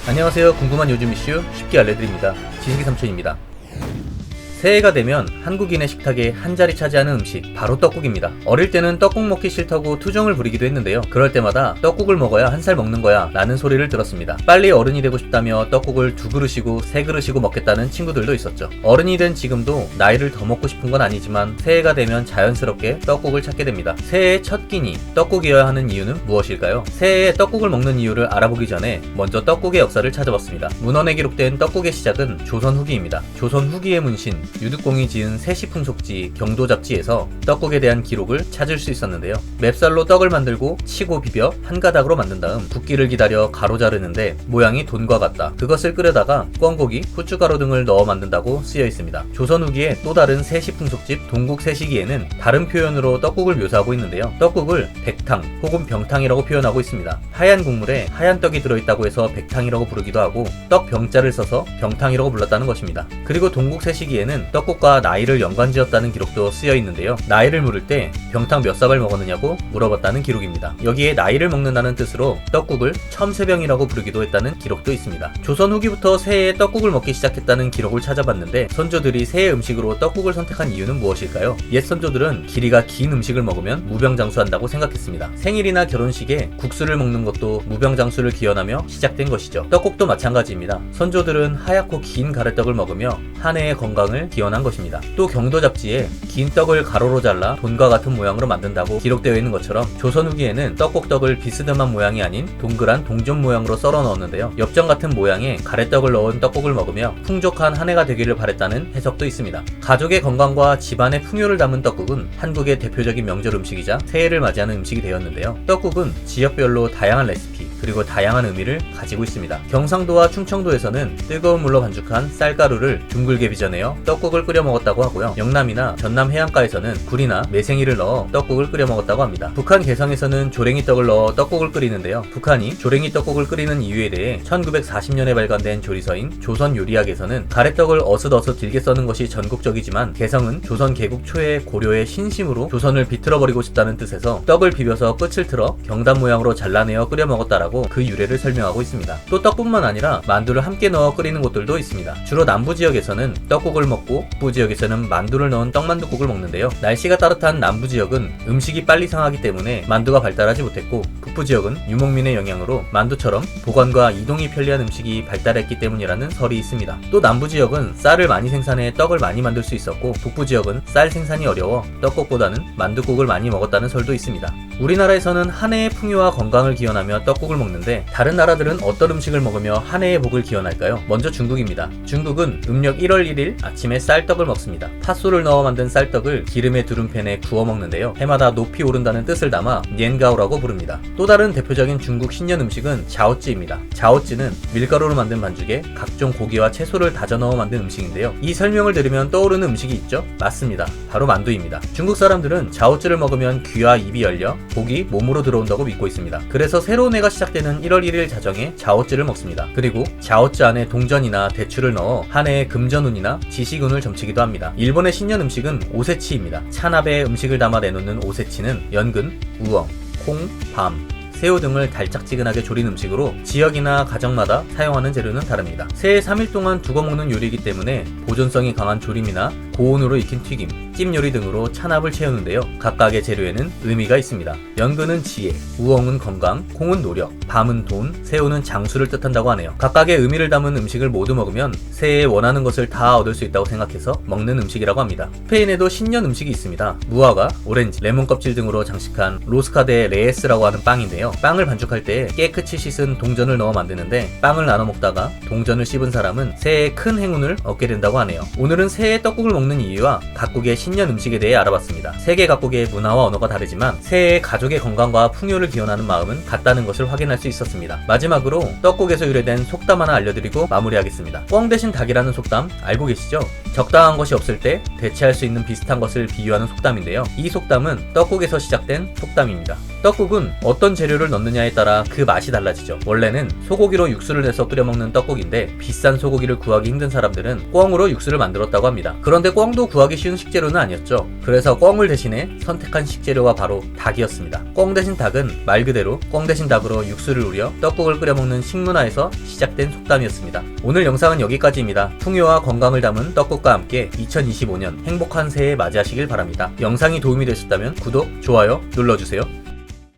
안녕하세요. 궁금한 요즘 이슈 쉽게 알려드립니다. 지식이 삼촌입니다. 새해가 되면 한국인의 식탁에 한 자리 차지하는 음식 바로 떡국입니다. 어릴 때는 떡국 먹기 싫다고 투정을 부리기도 했는데요. 그럴 때마다 떡국을 먹어야 한 살 먹는 거야 라는 소리를 들었습니다. 빨리 어른이 되고 싶다며 떡국을 2그릇이고 3그릇이고 먹겠다는 친구들도 있었죠. 어른이 된 지금도 나이를 더 먹고 싶은 건 아니지만 새해가 되면 자연스럽게 떡국을 찾게 됩니다. 새해의 첫 끼니 떡국이어야 하는 이유는 무엇일까요? 새해에 떡국을 먹는 이유를 알아보기 전에 먼저 떡국의 역사를 찾아봤습니다. 문헌에 기록된 떡국의 시작은 조선 후기입니다. 조선 후기의 문신 유득공이 지은 세시풍속지 경도잡지에서 떡국에 대한 기록을 찾을 수 있었는데요. 맵쌀로 떡을 만들고 치고 비벼 한 가닥으로 만든 다음 붓기를 기다려 가로 자르는데 모양이 돈과 같다. 그것을 끓여다가 꿩고기, 후춧가루 등을 넣어 만든다고 쓰여 있습니다. 조선 후기의 또 다른 세시풍속집 동국세시기에는 다른 표현으로 떡국을 묘사하고 있는데요. 떡국을 백탕 혹은 병탕이라고 표현하고 있습니다. 하얀 국물에 하얀 떡이 들어있다고 해서 백탕이라고 부르기도 하고 떡 병자를 써서 병탕이라고 불렀다는 것입니다. 그리고 동국세시기에는 떡국과 나이를 연관지었다는 기록도 쓰여 있는데요. 나이를 물을 때 병탕 몇 사발 먹었느냐고 물어봤다는 기록입니다. 여기에 나이를 먹는다는 뜻으로 떡국을 첨세병이라고 부르기도 했다는 기록도 있습니다. 조선 후기부터 새해에 떡국을 먹기 시작했다는 기록을 찾아봤는데 선조들이 새해 음식으로 떡국을 선택한 이유는 무엇일까요? 옛 선조들은 길이가 긴 음식을 먹으면 무병장수한다고 생각했습니다. 생일이나 결혼식에 국수를 먹는 것도 무병장수를 기원하며 시작된 것이죠. 떡국도 마찬가지입니다. 선조들은 하얗고 긴 가래떡을 먹으며 한 해의 건강을 기원한 것입니다. 또 경도 잡지에 긴 떡을 가로로 잘라 돈과 같은 모양으로 만든다고 기록되어 있는 것처럼 조선 후기에는 떡국떡을 비스듬한 모양이 아닌 동그란 동전 모양으로 썰어 넣었는데요. 엽전 같은 모양의 가래떡을 넣은 떡국을 먹으며 풍족한 한 해가 되기를 바랬다는 해석도 있습니다. 가족의 건강과 집안의 풍요를 담은 떡국은 한국의 대표적인 명절 음식이자 새해를 맞이하는 음식이 되었는데요. 떡국은 지역별로 다양한 레시피 그리고 다양한 의미를 가지고 있습니다. 경상도와 충청도에서는 뜨거운 물로 반죽한 쌀가루를 둥글게 빚어내어 떡국을 끓여 먹었다고 하고요. 영남이나 전남 해안가에서는 굴이나 매생이를 넣어 떡국을 끓여 먹었다고 합니다. 북한 개성에서는 조랭이 떡을 넣어 떡국을 끓이는데요. 북한이 조랭이 떡국을 끓이는 이유에 대해 1940년에 발간된 조리서인 조선요리학에서는 가래떡을 어슷어슷 길게 써는 것이 전국적이지만 개성은 조선 개국 초에 고려의 신심으로 조선을 비틀어버리고 싶다는 뜻에서 떡을 비벼서 끝을 틀어 경단 모양으로 잘라내어 끓여 먹었다라고 그 유래를 설명하고 있습니다. 또 떡뿐만 아니라 만두를 함께 넣어 끓이는 곳들도 있습니다. 주로 남부 지역에서는 떡국을 먹고 북부 지역에서는 만두를 넣은 떡만둣국을 먹는데요. 날씨가 따뜻한 남부 지역은 음식이 빨리 상하기 때문에 만두가 발달하지 못했고 북부 지역은 유목민의 영향으로 만두처럼 보관과 이동이 편리한 음식이 발달했기 때문이라는 설이 있습니다. 또 남부 지역은 쌀을 많이 생산해 떡을 많이 만들 수 있었고 북부 지역은 쌀 생산이 어려워 떡국보다는 만둣국을 많이 먹었다는 설도 있습니다. 우리나라에서는 한 해의 풍요와 건강을 기원하며 떡국을 먹는데 다른 나라들은 어떤 음식을 먹으며 한 해의 복을 기원할까요? 먼저 중국입니다. 중국은 음력 1월 1일 아침에 쌀떡을 먹습니다. 팥소를 넣어 만든 쌀떡을 기름에 두른 팬에 구워 먹는데요. 해마다 높이 오른다는 뜻을 담아 니엔가오라고 부릅니다. 또 다른 대표적인 중국 신년 음식은 자오찌입니다. 자오찌는 밀가루로 만든 반죽에 각종 고기와 채소를 다져 넣어 만든 음식인데요. 이 설명을 들으면 떠오르는 음식이 있죠? 맞습니다. 바로 만두입니다. 중국 사람들은 자오찌를 먹으면 귀와 입이 열려 복이 몸으로 들어온다고 믿고 있습니다. 그래서 새로운 해가 시작되는 1월 1일 자정에 자오찌를 먹습니다. 그리고 자오찌 안에 동전이나 대추를 넣어 한 해의 금전운이나 지식운을 점치기도 합니다. 일본의 신년 음식은 오세치입니다. 찬압에 음식을 담아 내놓는 오세치는 연근, 우엉, 콩, 밤, 새우 등을 달짝지근하게 조린 음식으로 지역이나 가정마다 사용하는 재료는 다릅니다. 새해 3일 동안 두고 먹는 요리이기 때문에 보존성이 강한 조림이나 고온으로 익힌 튀김, 찜 요리 등으로 찬압을 채우는데요. 각각의 재료에는 의미가 있습니다. 연근은 지혜, 우엉은 건강, 콩은 노력, 밤은 돈, 새우는 장수를 뜻한다고 하네요. 각각의 의미를 담은 음식을 모두 먹으면 새해에 원하는 것을 다 얻을 수 있다고 생각해서 먹는 음식이라고 합니다. 스페인에도 신년 음식이 있습니다. 무화과, 오렌지, 레몬 껍질 등으로 장식한 로스카데 레에스라고 하는 빵인데요. 빵을 반죽할 때 깨끗이 씻은 동전을 넣어 만드는데 빵을 나눠 먹다가 동전을 씹은 사람은 새해에 큰 행운을 얻게 된다고 하네요. 오늘은 새해 떡국을 먹는 이유와 각국의 신년 음식에 대해 알아봤습니다. 세계 각국의 문화와 언어가 다르지만 새해에 가족의 건강과 풍요를 기원하는 마음은 같다는 것을 확인할 수 있었습니다. 마지막으로 떡국에서 유래된 속담 하나 알려드리고 마무리하겠습니다. 꿩 대신 닭이라는 속담 알고 계시죠? 적당한 것이 없을 때 대체할 수 있는 비슷한 것을 비유하는 속담인데요. 이 속담은 떡국에서 시작된 속담입니다. 떡국은 어떤 재료를 넣느냐에 따라 그 맛이 달라지죠. 원래는 소고기로 육수를 내서 끓여 먹는 떡국인데 비싼 소고기를 구하기 힘든 사람들은 꿩으로 육수를 만들었다고 합니다. 그런데 꿩도 구하기 쉬운 식재료는 아니었죠. 그래서 꿩을 대신해 선택한 식재료가 바로 닭이었습니다. 꿩 대신 닭은 말 그대로 꿩 대신 닭으로 육수를 우려 떡국을 끓여 먹는 식문화에서 시작된 속담이었습니다. 오늘 영상은 여기까지입니다. 풍요와 건강을 담은 떡국과 함께 2025년 행복한 새해 맞이하시길 바랍니다. 영상이 도움이 되셨다면 구독, 좋아요 눌러주세요.